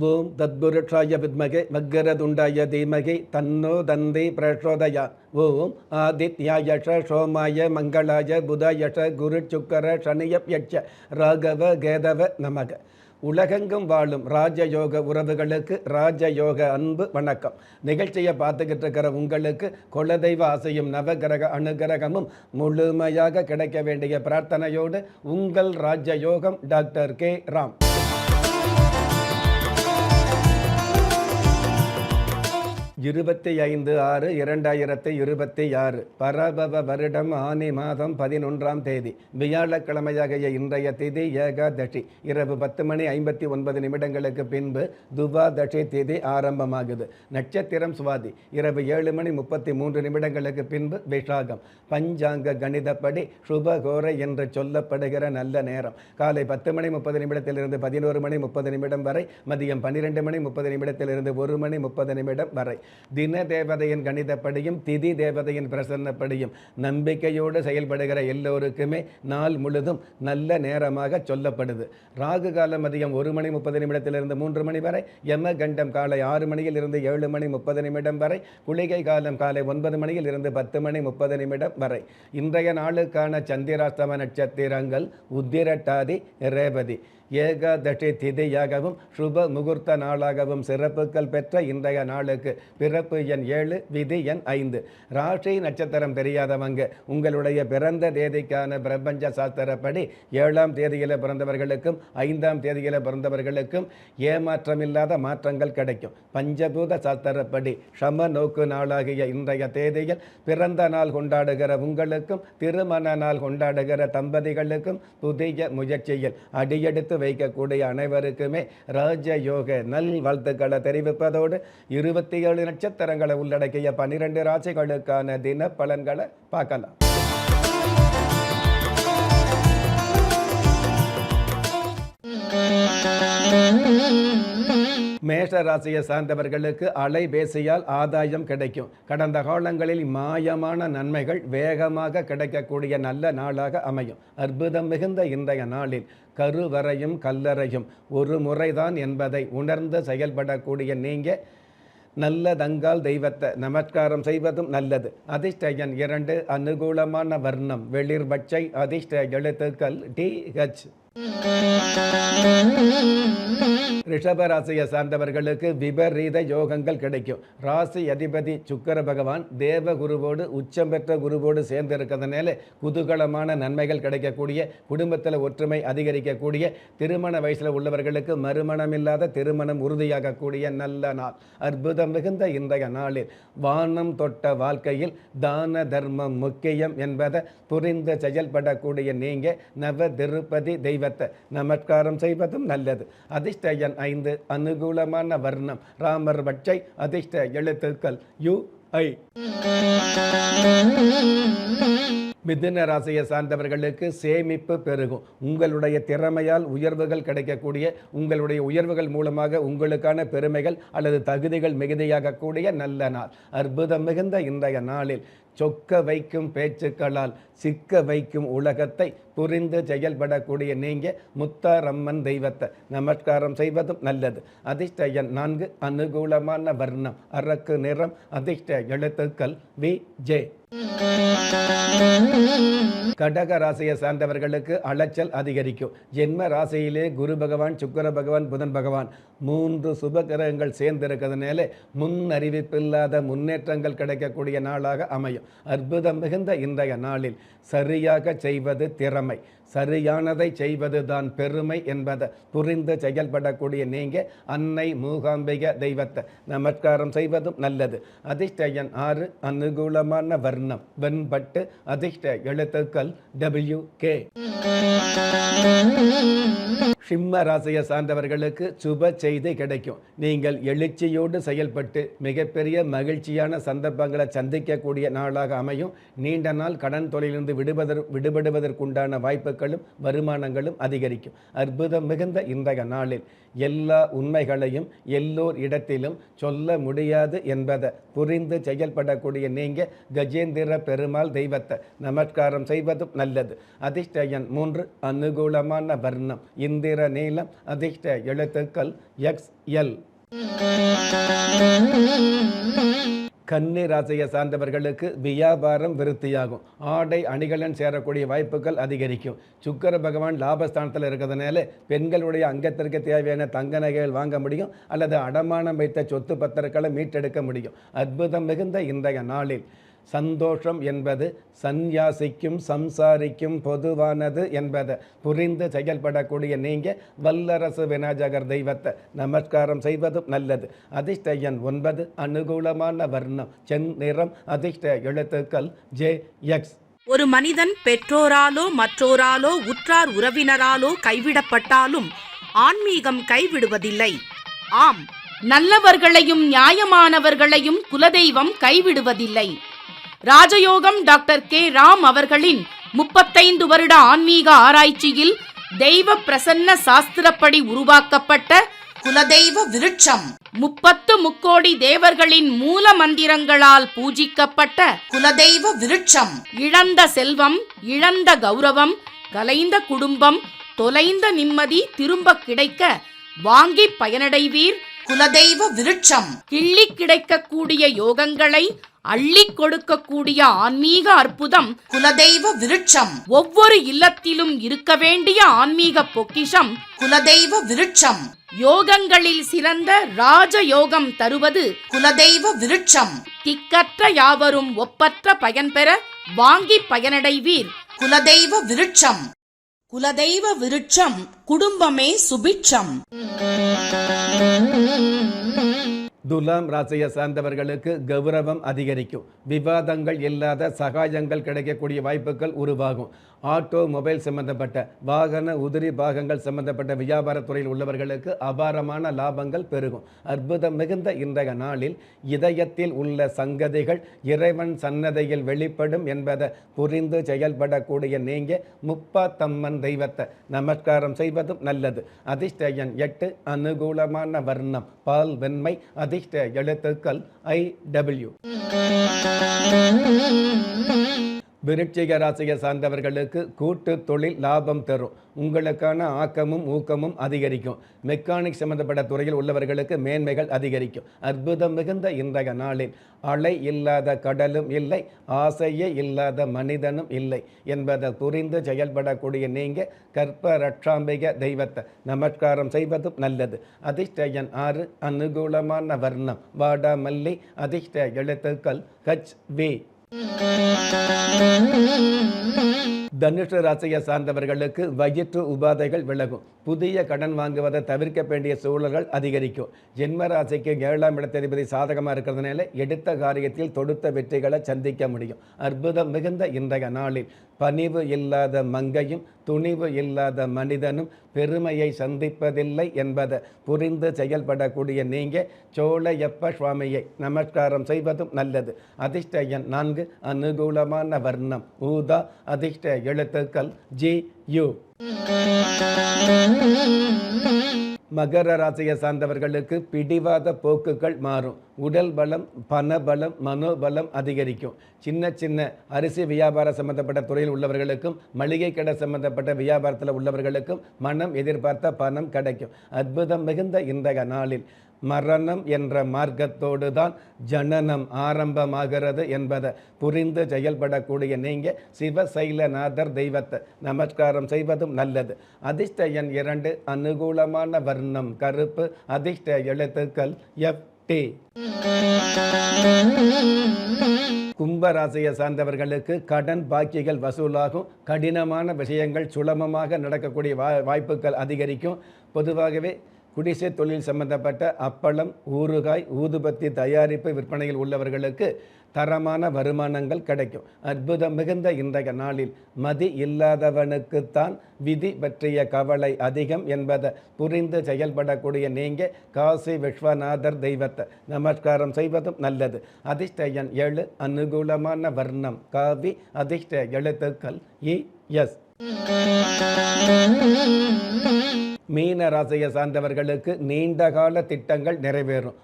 ஓம் தத்புருஷாய வித்மகே வக்கரதுண்டாய தீமகி தன்னோ தந்தி பிரச்சோதயா. ஓம் ஆதித்யாயஷ சோமாய மங்களாய புதாயஷ குரு சுக்கர சனியப்யட்ச ராகவ கேதவ நமக. உலகெங்கும் வாழும் ராஜயோக உறவுகளுக்கு ராஜயோக அன்பு வணக்கம். நிகழ்ச்சியை பார்த்துக்கிட்டு இருக்கிற உங்களுக்கு குலதெய்வ ஆசையும் நவகிரக அனுகிரகமும் முழுமையாக கிடைக்க வேண்டிய பிரார்த்தனையோடு உங்கள் ராஜயோகம் டாக்டர் கே ராம். 25/6/2026 பரபவ வருடம் ஆனி மாதம் 11ஆம் தேதி வியாழக்கிழமையாகிய இன்றைய திதி ஏகாதசி. இரவு 10:59 பின்பு துவாதசி திதி ஆரம்பமாகுது. நட்சத்திரம் சுவாதி. இரவு 7:33 பின்பு விஷாகம். பஞ்சாங்க கணிதப்படி சுபகோரை என்று சொல்லப்படுகிற நல்ல நேரம் காலை 10:30 11:30 வரை, மதியம் 12:30 1:30 வரை. தின தேவதையின் கணிதப்படியும் திதி தேவதையின் பிரசன்னப்படியும் நம்பிக்கையோடு செயல்படுகிற எல்லோருக்குமே நாள் முழுதும் நல்ல நேரமாக சொல்லப்படுது. ராகு காலம் மதியம் 1:30 3 மணி வரை, யம கண்டம் காலை 6 மணியிலிருந்து 7:30 வரை, குளிகை காலம் காலை 9 மணியிலிருந்து 10:30 வரை. இன்றைய நாளுக்கான சந்திராஷ்டம நட்சத்திரங்கள் உத்திரட்டாதி, ரேவதி. ஏகாதசி திதியாகவும் சுப முகூர்த்த நாளாகவும் சிறப்புகள் பெற்ற இன்றைய நாளுக்கு பிறப்பு எண் 7, விதி எண் 5. ராசி நட்சத்திரம் தெரியாதவங்க உங்களுடைய பிறந்த தேதிக்கான பிரபஞ்ச சாஸ்திரப்படி 7ஆம் தேதியில் பிறந்தவர்களுக்கும் 5ஆம் தேதியில் பிறந்தவர்களுக்கும் ஏமாற்றமில்லாத மாற்றங்கள் கிடைக்கும். பஞ்சபூத சாஸ்திரப்படி சம நோக்கு நாளாகிய இன்றைய தேதியில் பிறந்த நாள் கொண்டாடுகிற உங்களுக்கும் திருமண நாள் கொண்டாடுகிற தம்பதிகளுக்கும் புதிய முயற்சியில் அடியெடுத்து வைக்கக்கூடிய அனைவருக்குமே ராஜயோக நல் வாழ்த்துக்களை தெரிவிப்பதோடு 27 நட்சத்திரங்களை உள்ளடக்கிய 12 ராசிகளுக்கான தின பலன்களை பார்க்கலாம். மேஷ ராசியை சார்ந்தவர்களுக்கு அலைபேசியால் ஆதாயம் கிடைக்கும். கடந்த காலங்களில் மாயமான நன்மைகள் வேகமாக கிடைக்கக்கூடிய நல்ல நாளாக அமையும். அற்புதம் மிகுந்த இன்றைய நாளில் கருவறையும் கல்லறையும் ஒரு முறைதான் என்பதை உணர்ந்து செயல்படக்கூடிய நீங்க நல்லதங்கால் தெய்வத்தை நமஸ்காரம் செய்வதும் நல்லது. அதிர்ஷ்ட எண் 2, அனுகூலமான வர்ணம் வெளிர் பச்சை, அதிர்ஷ்ட எழுத்துக்கள் DH. ரிஷபராசியை சார்ந்தவர்களுக்கு விபரீத யோகங்கள் கிடைக்கும். ராசி அதிபதி சுக்கிர பகவான் தேவகுருவோடு உச்சம் பெற்ற குருவோடு சேர்ந்து இருக்கிறதுனால குதூகலமான நன்மைகள் கிடைக்கக்கூடிய, குடும்பத்தில் ஒற்றுமை அதிகரிக்கக்கூடிய, திருமண வயசில் உள்ளவர்களுக்கு மறுமணம் இல்லாத திருமணம் உறுதியாகக்கூடிய நல்ல நாள். அற்புதம் மிகுந்த இன்றைய நாளில் வானம் தொட்ட வாழ்க்கையில் தான தர்மம் முக்கியம் என்பதை புரிந்து செயல்படக்கூடிய நீங்க நவ திருப்பதி தெய்வத்தை நமஸ்காரம் செய்வதும் நல்லது. அதிர்ஷ்ட எண் 5, அனுகூலமான வர்ணம் ராமர் பச்சை, அதிர்ஷ்ட எழுத்துக்கள் UI. மிதுன ராசியை சார்ந்தவர்களுக்கு சேமிப்பு பெருகும். உங்களுடைய திறமையால் உயர்வுகள் கிடைக்கக்கூடிய, உங்களுடைய உயர்வுகள் மூலமாக உங்களுக்கான பெருமைகள் அல்லது தகுதிகள் மிகுதியாகக்கூடிய நல்ல நாள். அற்புதம் மிகுந்த இன்றைய நாளில் சொக்க வைக்கும் பேச்சுக்களால் சிக்க வைக்கும் உலகத்தை புரிந்து செயல்படக்கூடிய நீங்க முத்தாரம்மன் தெய்வத்தை நமஸ்காரம் செய்வதும் நல்லது. அதிர்ஷ்ட எண் 4, அனுகூலமான வர்ணம் அரக்கு நிறம், அதிர்ஷ்ட எழுத்துக்கள் VJ. கடக ராசியை சார்ந்தவர்களுக்கு அலைச்சல் அதிகரிக்கும். ஜென்ம ராசியிலே குரு பகவான், சுக்கிர பகவான், புதன் பகவான் 3 சுபகிரகங்கள் சேர்ந்திருக்கிறதுனால முன் அறிவிப்பில்லாத முன்னேற்றங்கள் கிடைக்கக்கூடிய நாளாக அமையும். அற்புதம் மிகுந்த இன்றைய நாளில் சரியாக செய்வது திறமை, சரியானதை செய்வது தான் பெருமை என்பதை புரிந்து செயல்படக்கூடிய நீங்க அன்னை மூகாம்பிகை தெய்வத்தை நமஸ்காரம் செய்வதும் நல்லது. அதிர்ஷ்ட எண் 6, அனுகூலமான வர்ணம் வெண்பட்டு, அதிர்ஷ்ட எழுத்துக்கள் WK. சிம்ம ராசியை சார்ந்தவர்களுக்கு சுப செய்தி கிடைக்கும். நீங்கள் எழுச்சியோடு செயல்பட்டு மிகப்பெரிய மகிழ்ச்சியான சந்தர்ப்பங்களை சந்திக்கக்கூடிய நாளாக அமையும். நீண்ட நாள் கடன் தொழிலிருந்து விடுபடுவதற்குண்டான வாய்ப்புகள் செல்வாக்களும் வருமானங்களும் அதிகரிக்கும். அற்புதம் மிகுந்த இன்றைய நாளில் எல்லா உண்மைகளையும் எல்லோர் இடத்திலும் சொல்ல முடியாது என்பதை புரிந்து செயல்படக்கூடிய நீங்க கஜேந்திர பெருமாள் தெய்வத்தை நமஸ்காரம் செய்வதும் நல்லது. அதிர்ஷ்ட எண் 3, அனுகூலமான வர்ணம் இந்திர நீலம், அதிர்ஷ்ட எழுத்துக்கள் XL. கன்னி ராசியை சார்ந்தவர்களுக்கு வியாபாரம் விருத்தியாகும். ஆடை அணிகலன் சேரக்கூடிய வாய்ப்புகள் அதிகரிக்கும். சுக்கிர பகவான் லாபஸ்தானத்தில் இருக்கிறதுனால பெண்களுடைய அங்கத்திற்கு தேவையான தங்க நகைகள் வாங்க முடியும், அல்லது அடமானம் வைத்த சொத்து பத்திரங்களை மீட்டெடுக்க முடியும். அற்புதம் மிகுந்த இன்றைய நாளில் சந்தோஷம் என்பது சந்நியாசிக்கும் சம்சாரிக்கும் பொதுவானது என்பதை புரிந்து செயல்படக்கூடிய நீங்க வல்லரசு விநாயகர் தெய்வத்தை நமஸ்காரம் செய்வதும் நல்லது. அதிர்ஷ்ட எண் 9, அனுகூலமான வர்ணம் செந்நிறம், அதிர்ஷ்ட எழுத்துக்கள் JX. ஒரு மனிதன் பெற்றோராலோ மற்றோராலோ உற்றார் உறவினராலோ கைவிடப்பட்டாலும் ஆன்மீகம் கைவிடுவதில்லை. ஆம், நல்லவர்களையும் நியாயமானவர்களையும் குலதெய்வம் கைவிடுவதில்லை. ராஜயோகம் டாக்டர் K. ராம் அவர்களின் 35 வருட ஆன்மீக ஆராய்ச்சியில் தெய்வ பிரசன்ன சாஸ்திரப்படி உருவாக்கப்பட்ட குலதெய்வ விருட்சம், 30 முக்கோடி தேவர்களின் மூல மந்திரங்களால் பூஜிக்கப்பட்ட குலதெய்வ விருட்சம், இழந்த செல்வம், இழந்த கௌரவம், கலைந்த குடும்பம், தொலைந்த நிம்மதி திரும்ப கிடைக்க வாங்கி பயனடைவீர். குலதெய்வ விருட்சம் கிள்ளி கிடைக்கக்கூடிய யோகங்களை அள்ளி கொடுக்கக்கூடிய ஆன்மீக அற்புதம் குலதெய்வ விருட்சம். ஒவ்வொரு இல்லத்திலும் இருக்க வேண்டிய ஆன்மீக பொக்கிஷம் குலதெய்வ விருட்சம். யோகங்களில் சிறந்த ராஜயோகம் தருவது குலதெய்வ விருட்சம். திக்கற்ற யாவரும் ஒப்பற்ற பயன்பெற வாங்கி பயனடைவீர். குலதெய்வ விருட்சம். குலதெய்வ விருட்சம் குடும்பமே சுபிட்சம். துலாம் ராசியை சார்ந்தவர்களுக்கு கௌரவம் அதிகரிக்கும். விவாதங்கள் இல்லாத சகாயங்கள் கிடைக்கக்கூடிய வாய்ப்புகள் உருவாகும். ஆட்டோ மொபைல் சம்பந்தப்பட்ட வாகன உதிரி பாகங்கள் சம்பந்தப்பட்ட வியாபாரத்துறையில் உள்ளவர்களுக்கு அபாரமான லாபங்கள் பெருகும். அற்புதம் மிகுந்த இன்றைய நாளில் இதயத்தில் உள்ள சங்கதிகள் இறைவன் சன்னதியில் வெளிப்படும் என்பதை புரிந்து செயல்படக்கூடிய நீங்க முப்பாத்தம்மன் தெய்வத்தை நமஸ்காரம் செய்வதும் நல்லது. அதிர்ஷ்ட எண் 8, அனுகூலமான வர்ணம் பால் வெண்மை, அதிர்ஷ்ட எழுத்துக்கள் IW. விருட்சிக ராசியை சார்ந்தவர்களுக்கு கூட்டு தொழில் லாபம் தரும். உங்களுக்கான ஆக்கமும் ஊக்கமும் அதிகரிக்கும். மெக்கானிக் சம்பந்தப்பட்ட துறையில் உள்ளவர்களுக்கு மேன்மைகள் அதிகரிக்கும். அற்புதம் மிகுந்த இன்றைய நாளில் அலை இல்லாத கடலும் இல்லை, ஆசையே இல்லாத மனிதனும் இல்லை என்பதை புரிந்து செயல்படக்கூடிய நீங்க கற்ப ரட்சாம்பிக தெய்வத்தை நமஸ்காரம் செய்வதும் நல்லது. அதிர்ஷ்ட எண் 6, அனுகூலமான வர்ணம் வாடாமல்லி, அதிர்ஷ்ட எழுத்துக்கள் HV. தனுஷ ராசியை சார்ந்தவர்களுக்கு வயிற்று உபாதைகள் விலகும். புதிய கடன் வாங்குவதை தவிர்க்க வேண்டிய சூழல்கள் அதிகரிக்கும். ஜென்ம ராசிக்கு 7ஆம் இடத்ததிபதி சாதகமாக இருக்கிறதுனால எடுத்த காரியத்தில் தொடுத்த வெற்றிகளை சந்திக்க முடியும். அற்புதம் மிகுந்த இன்றைய நாளில் பணிவு இல்லாத மங்கையும் துணிவு இல்லாத மனிதனும் பெருமையை சந்திப்பதில்லை என்பதை புரிந்து செயல்படக்கூடிய நீங்க சோழையப்ப சுவாமியை நமஸ்காரம் செய்வதும் நல்லது. அதிர்ஷ்ட எண் 4, அனுகூலமான வர்ணம் ஊதா, அதிர்ஷ்ட எழுத்துக்கள் GU. மகர ராசியை சார்ந்தவர்களுக்கு பிடிவாத போக்குகள் மாறும். உடல் பலம், பணபலம், மனோபலம் அதிகரிக்கும். சின்ன சின்ன அரிசி வியாபாரம் சம்பந்தப்பட்ட துறையில் உள்ளவர்களுக்கும் மளிகை கடை சம்பந்தப்பட்ட வியாபாரத்தில் உள்ளவர்களுக்கும் மனம் எதிர்பார்த்த பணம் கிடைக்கும். அற்புதம் மிகுந்த இன்றைய நாளில் மரணம் என்ற மார்க்கத்தோடு தான் ஜனனம் ஆரம்பமாகிறது என்பதை புரிந்து செயல்படக்கூடிய நீங்க சிவசைலநாதர் தெய்வத்தை நமஸ்காரம் செய்வதும் நல்லது. அதிர்ஷ்ட எண் 2, அனுகூலமான வர்ணம் கருப்பு, அதிர்ஷ்ட எழுத்துக்கள் FT. கும்பராசியை சார்ந்தவர்களுக்கு கடன் பாக்கிகள் வசூலாகும். கடினமான விஷயங்கள் சுலபமாக நடக்கக்கூடிய வாய்ப்புகள் அதிகரிக்கும். பொதுவாகவே குடிசை தொழில் சம்பந்தப்பட்ட அப்பளம், ஊறுகாய், ஊதுபத்தி தயாரிப்பு விற்பனையில் உள்ளவர்களுக்கு தரமான வருமானங்கள் கிடைக்கும். அற்புதம் மிகுந்த இன்றைய நாளில் மதி இல்லாதவனுக்குத்தான் விதி பற்றிய கவலை அதிகம் என்பதை புரிந்து செயல்படக்கூடிய நீங்க காசி விஸ்வநாதர் தெய்வத்தை நமஸ்காரம் செய்வதும் நல்லது. அதிர்ஷ்ட எண் 7, அனுகூலமான வர்ணம் காவி, அதிர்ஷ்ட எழுத்துக்கள் ES. மீன ராசியை சார்ந்தவர்களுக்கு நீண்ட கால திட்டங்கள் நிறைவேறும்.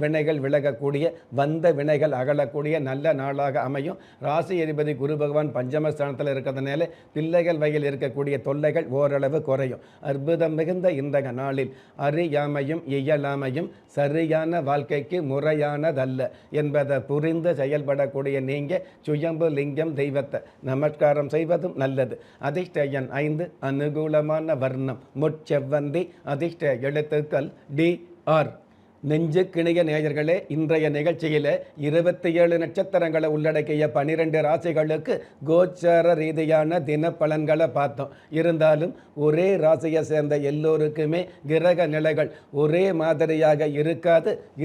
வினைகள் விலகக்கூடிய, வந்த வினைகள் அகலக்கூடிய நல்ல நாளாக அமையும். ராசி அதிபதி குரு பகவான் பஞ்சமஸ்தானத்தில் இருக்கிறதுனால பிள்ளைகள் வகையில் இருக்கக்கூடிய தொல்லைகள் ஓரளவு குறையும். அற்புதம் மிகுந்த இந்த நாளில் அறியாமையும் இயலாமையும் சரியான வாழ்க்கைக்கு முறையானதல்ல என்பதை புரிந்து செயல்படக்கூடிய நீங்கள் சுயம்பு லிங்கம் தெய்வத்தை நமஸ்காரம் செய்வதும் நல்லது. அதிர்ஷ்ட எண் 5, அனுகூலமான வர்ணம் முட்செவ்வந்தி, அதிர்ஷ்ட எழுத்துக்கள் DR. நெஞ்சுக்கிணைய நேயர்களே, இன்றைய நிகழ்ச்சியில் 27 நட்சத்திரங்களை உள்ளடக்கிய 12 ராசிகளுக்கு கோச்சார ரீதியான தின பலன்களை பார்த்தோம். இருந்தாலும் ஒரே ராசியை சேர்ந்த எல்லோருக்குமே கிரக நிலைகள் ஒரே மாதிரியாக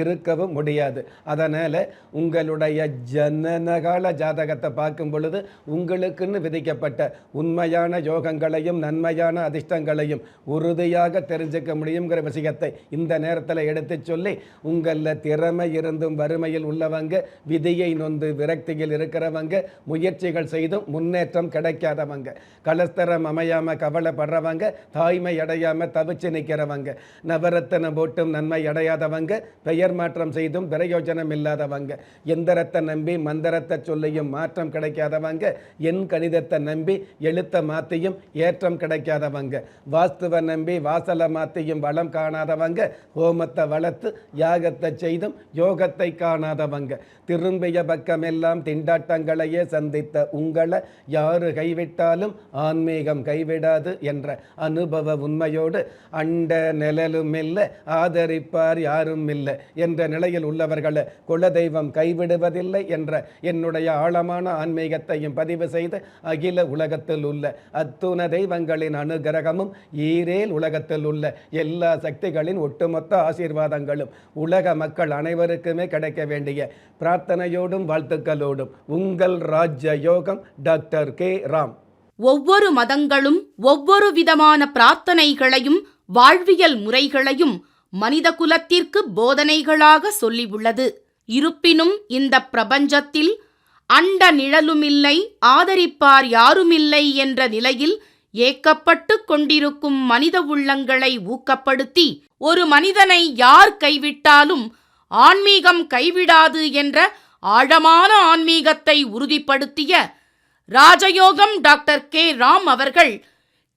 இருக்கவும் முடியாது. அதனால் உங்களுடைய ஜனனகால ஜாதகத்தை பார்க்கும் பொழுது உங்களுக்குன்னு விதிக்கப்பட்ட உண்மையான யோகங்களையும் நன்மையான அதிர்ஷ்டங்களையும் உறுதியாக தெரிஞ்சுக்க முடியுங்கிற விஷயத்தை இந்த நேரத்தில் எடுத்து சொல்லி உங்களில் திறமை இருந்தும் வறுமையில் உள்ளவங்க, விதியை நொந்து விரக்தியில் இருக்கிறவங்க, முயற்சிகள் செய்தும் முன்னேற்றம் கிடைக்காதவங்க, கலஸ்தரம் அமையாம கவலைப்படுறவங்க, தாய்மை அடையாம தவிச்சு நிற்கிறவங்க, நவரத்தனை போட்டும் நன்மை அடையாதவங்க, பெயர் மாற்றம் செய்தும் பிரயோஜனம் இல்லாதவங்க, எந்திரத்தை நம்பி மந்திரத்தை சொல்லியும் மாற்றம் கிடைக்காதவங்க, என் கணிதத்தை நம்பி எழுத்த மாற்றியும் ஏற்றம் கிடைக்காதவங்க, வாஸ்துவை நம்பி வாசலை மாற்றியும் வளம் காணாதவங்க, ஹோமத்தை வளர்த்து யாகத்தை செய்தும் யோகத்தை காணாதவங்க, திரும்பிய பக்கமெல்லாம் திண்டாட்டங்களையே சந்தித்த உங்களை யாரு கைவிட்டாலும் ஆன்மீகம் கைவிடாது என்ற அனுபவ உண்மையோடு அண்ட நிழலும் இல்லை, ஆதரிப்பார் யாரும் இல்லை என்ற நிலையில் உள்ளவர்களை குலதெய்வம் கைவிடுவதில்லை என்ற என்னுடைய ஆழமான ஆன்மீகத்தையும் பதிவு செய்து அகில உலகத்தில் உள்ள அத்துண தெய்வங்களின் அனுகிரகமும் ஈரேல் உலகத்தில் உள்ள எல்லா சக்திகளின் ஒட்டுமொத்த ஆசீர்வாதங்களும் உலக மக்கள் அனைவருக்குமே கிடைக்க வேண்டிய பிரார்த்தனையோடும் வாழ்த்துக்களோடும் உங்கள் ராஜ்ய யோகம் டாக்டர் கே ராம். ஒவ்வொரு மதங்களும் ஒவ்வொரு விதமான பிரார்த்தனைகளையும் வாழ்வியல் முறைகளையும் மனித குலத்திற்கு போதனைகளாக சொல்லியுள்ளது. இருப்பினும் இந்த பிரபஞ்சத்தில் அண்ட நிழலுமில்லை, ஆதரிப்பார் யாருமில்லை என்ற நிலையில் ஏக்கப்பட்டு கொண்டிருக்கும் மனித உள்ளங்களை ஊக்கப்படுத்தி ஒரு மனிதனை யார் கைவிட்டாலும் ஆன்மீகம் கைவிடாது என்ற ஆழமான ஆன்மீகத்தை உறுதிப்படுத்திய ராஜயோகம் டாக்டர் கே ராம் அவர்கள்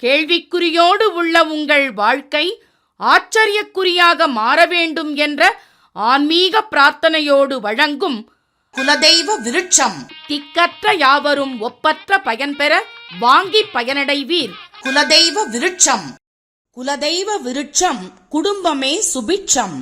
கேள்விக்குறியோடு உள்ள உங்கள் வாழ்க்கை ஆச்சரியக்குறியாக மாற வேண்டும் என்ற ஆன்மீக பிரார்த்தனையோடு வழங்கும் குலதெய்வ விருட்சம். திக்கற்ற யாவரும் ஒப்பற்ற பயன்பெற வாங்கி பயனடைவீர். குலதெய்வ விருட்சம். குலதெய்வ விருட்சம், குடும்பமே சுபிட்சம்.